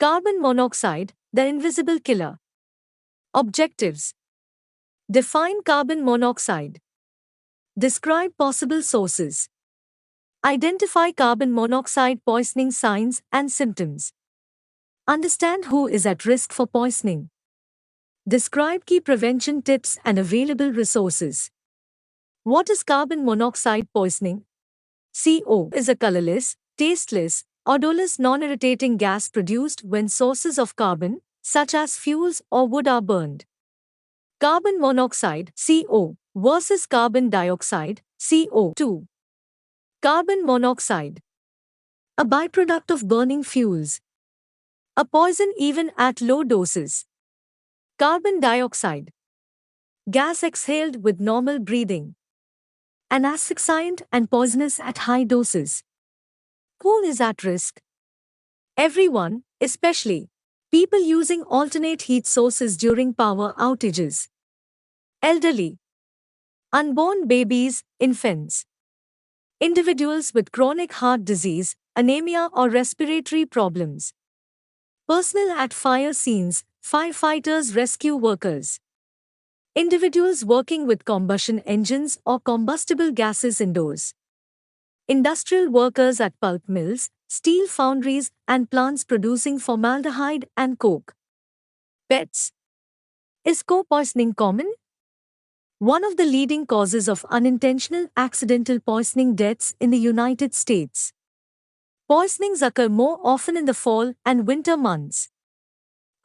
Carbon monoxide, the invisible killer. Objectives: define carbon monoxide. Describe possible sources. Identify carbon monoxide poisoning signs and symptoms. Understand who is at risk for poisoning. Describe key prevention tips and available resources. What is carbon monoxide poisoning? CO is a colorless, tasteless, odorless non-irritating gas produced when sources of carbon, such as fuels or wood, are burned. Carbon monoxide (CO) versus carbon dioxide (CO2). Carbon monoxide, a byproduct of burning fuels, a poison even at low doses. Carbon dioxide, gas exhaled with normal breathing, an asphyxiant and poisonous at high doses. Who is at risk? Everyone, especially people using alternate heat sources during power outages, elderly, unborn babies, infants, individuals with chronic heart disease, anemia or respiratory problems, personnel at fire scenes, firefighters, rescue workers, individuals working with combustion engines or combustible gases indoors, industrial workers at pulp mills, steel foundries, and plants producing formaldehyde and coke. Pets. Is co-poisoning common? One of the leading causes of unintentional accidental poisoning deaths in the United States. Poisonings occur more often in the fall and winter months.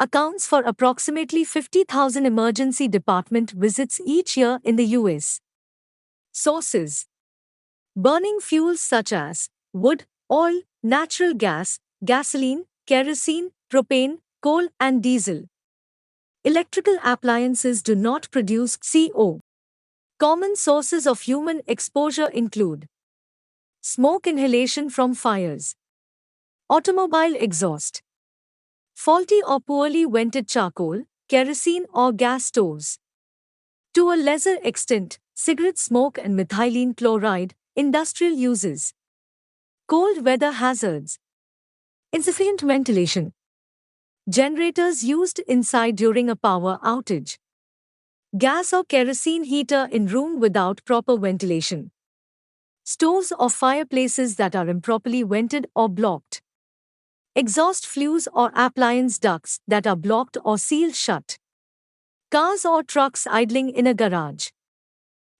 Accounts for approximately 50,000 emergency department visits each year in the US. Sources: burning fuels such as wood, oil, natural gas, gasoline, kerosene, propane, coal, and diesel. Electrical appliances do not produce CO. Common sources of human exposure include smoke inhalation from fires, automobile exhaust, faulty or poorly vented charcoal, kerosene or gas stoves. To a lesser extent, cigarette smoke and methylene chloride, industrial uses. Cold weather hazards. Insufficient ventilation. Generators used inside during a power outage. Gas or kerosene heater in room without proper ventilation. Stoves or fireplaces that are improperly vented or blocked. Exhaust flues or appliance ducts that are blocked or sealed shut. Cars or trucks idling in a garage.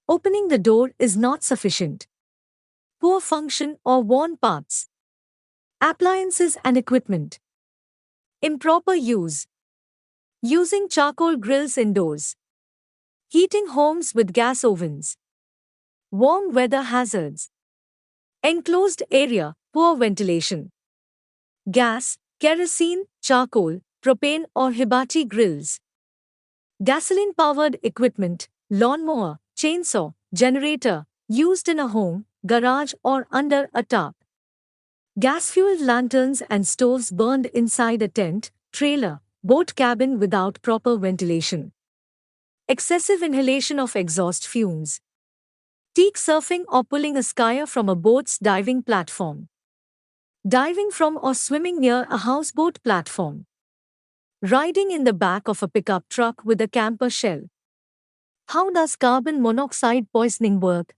Opening the door is not sufficient. Poor function or worn parts. Appliances and equipment. Improper use. Using charcoal grills indoors. Heating homes with gas ovens. Warm weather hazards. Enclosed area, poor ventilation. Gas, kerosene, charcoal, propane or hibachi grills. Gasoline-powered equipment, lawnmower, chainsaw, generator, used in a home, garage or under a tarp. Gas-fueled lanterns and stoves burned inside a tent, trailer, boat cabin without proper ventilation. Excessive inhalation of exhaust fumes. Teak surfing or pulling a skier from a boat's diving platform. Diving from or swimming near a houseboat platform. Riding in the back of a pickup truck with a camper shell. How does carbon monoxide poisoning work?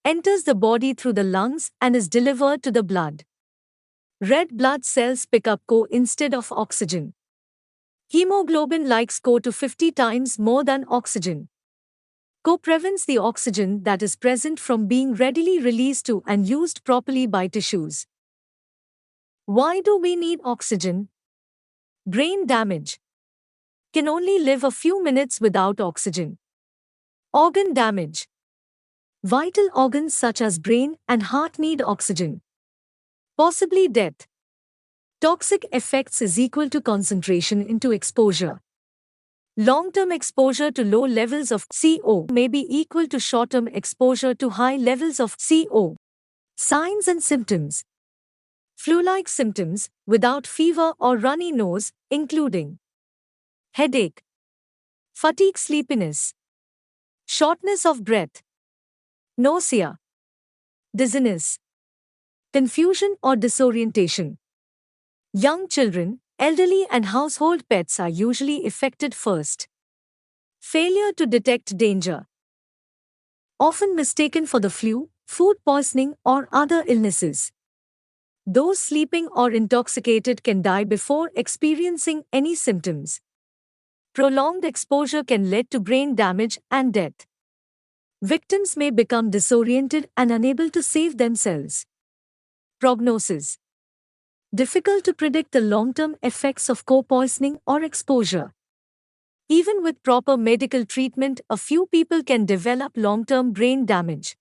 Enters the body through the lungs and is delivered to the blood. Red blood cells pick up CO instead of oxygen. Hemoglobin likes CO to 50 times more than oxygen. CO prevents the oxygen that is present from being readily released to and used properly by tissues. Why do we need oxygen? Brain damage. Can only live a few minutes without oxygen. Organ damage. Vital organs such as brain and heart need oxygen. Possibly death. Toxic effects is equal to concentration into exposure. Long-term exposure to low levels of CO may be equal to short-term exposure to high levels of CO. Signs and symptoms. Flu-like symptoms, without fever or runny nose, including headache, fatigue, sleepiness, shortness of breath, nausea, dizziness, confusion or disorientation. Young children, Elderly and household pets are usually affected first. Failure to detect danger. Often mistaken for the flu, food poisoning, or other illnesses. Those sleeping or intoxicated can die before experiencing any symptoms. Prolonged exposure can lead to brain damage and death. Victims may become disoriented and unable to save themselves. Prognosis. Difficult to predict the long-term effects of co-poisoning or exposure. Even with proper medical treatment, a few people can develop long-term brain damage.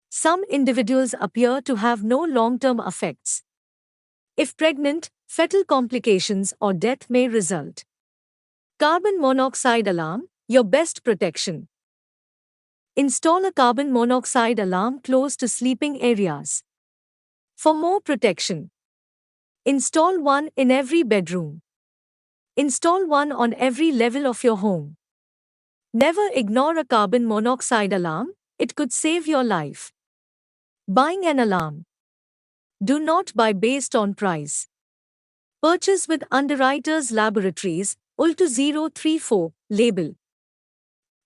Some individuals appear to have no long-term effects. If pregnant, fetal complications or death may result. Carbon monoxide alarm, your best protection. Install a carbon monoxide alarm close to sleeping areas. For more protection, install one in every bedroom. Install one on every level of your home. Never ignore a carbon monoxide alarm, it could save your life. Buying an alarm. Do not buy based on price. Purchase with Underwriters Laboratories, ULTU 034, label.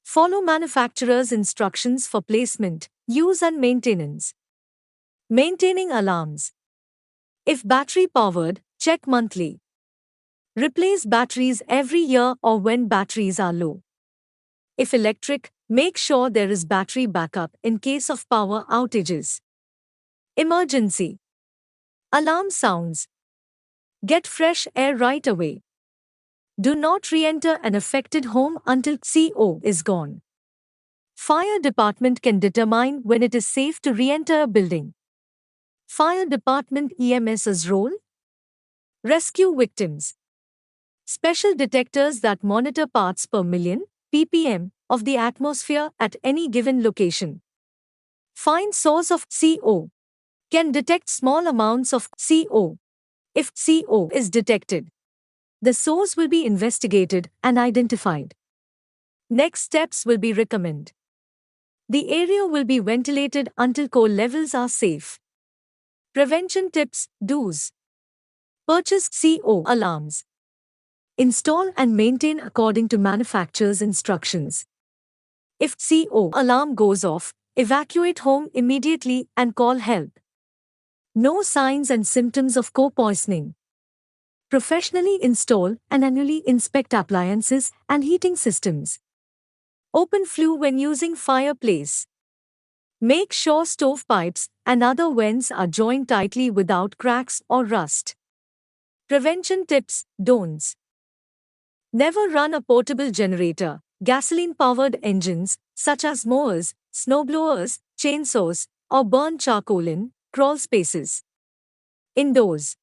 Follow manufacturer's instructions for placement, use and maintenance. Maintaining alarms. If battery powered, check monthly. Replace batteries every year or when batteries are low. If electric, make sure there is battery backup in case of power outages. Emergency. Alarm sounds. Get fresh air right away. Do not re-enter an affected home until CO is gone. Fire department can determine when it is safe to re-enter a building. Fire department EMS's role. Rescue victims. Special detectors that monitor parts per million, ppm, of the atmosphere at any given location. Find source of CO. Can detect small amounts of CO. If CO is detected, the source will be investigated and identified. Next steps will be recommended. The area will be ventilated until coal levels are safe. Prevention tips, do's. Purchase CO alarms. Install and maintain according to manufacturer's instructions. If CO alarm goes off, evacuate home immediately and call help. No signs and symptoms of co-poisoning. Professionally install and annually inspect appliances and heating systems. Open flue when using fireplace. Make sure stovepipes and other vents are joined tightly without cracks or rust. Prevention tips, don'ts. Never run a portable generator, gasoline-powered engines, such as mowers, snowblowers, chainsaws, or burn charcoal in crawl spaces. Indoors.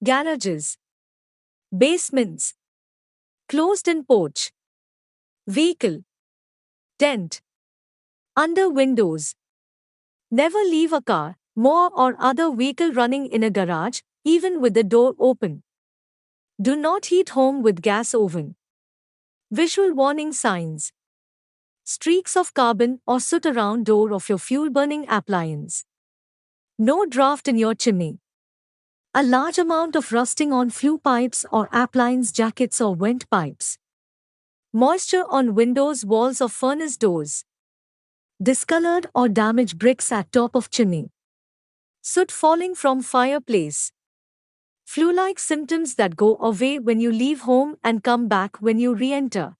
Garages. Basements. Closed-in porch. Vehicle. Tent. Under windows. Never leave a car, mower or other vehicle running in a garage, even with the door open. Do not heat home with gas oven. Visual warning signs. Streaks of carbon or soot around door of your fuel-burning appliance. No draft in your chimney. A large amount of rusting on flue pipes or appliance jackets or vent pipes. Moisture on windows, walls of furnace doors. Discolored or damaged bricks at top of chimney. Soot falling from fireplace. Flu-like symptoms that go away when you leave home and come back when you re-enter.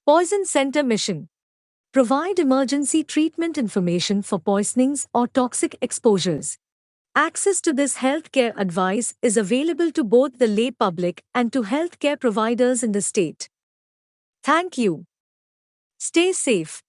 Poison Center Mission. Provide emergency treatment information for poisonings or toxic exposures. Access to this healthcare advice is available to both the lay public and to healthcare providers in the state. Thank you. Stay safe.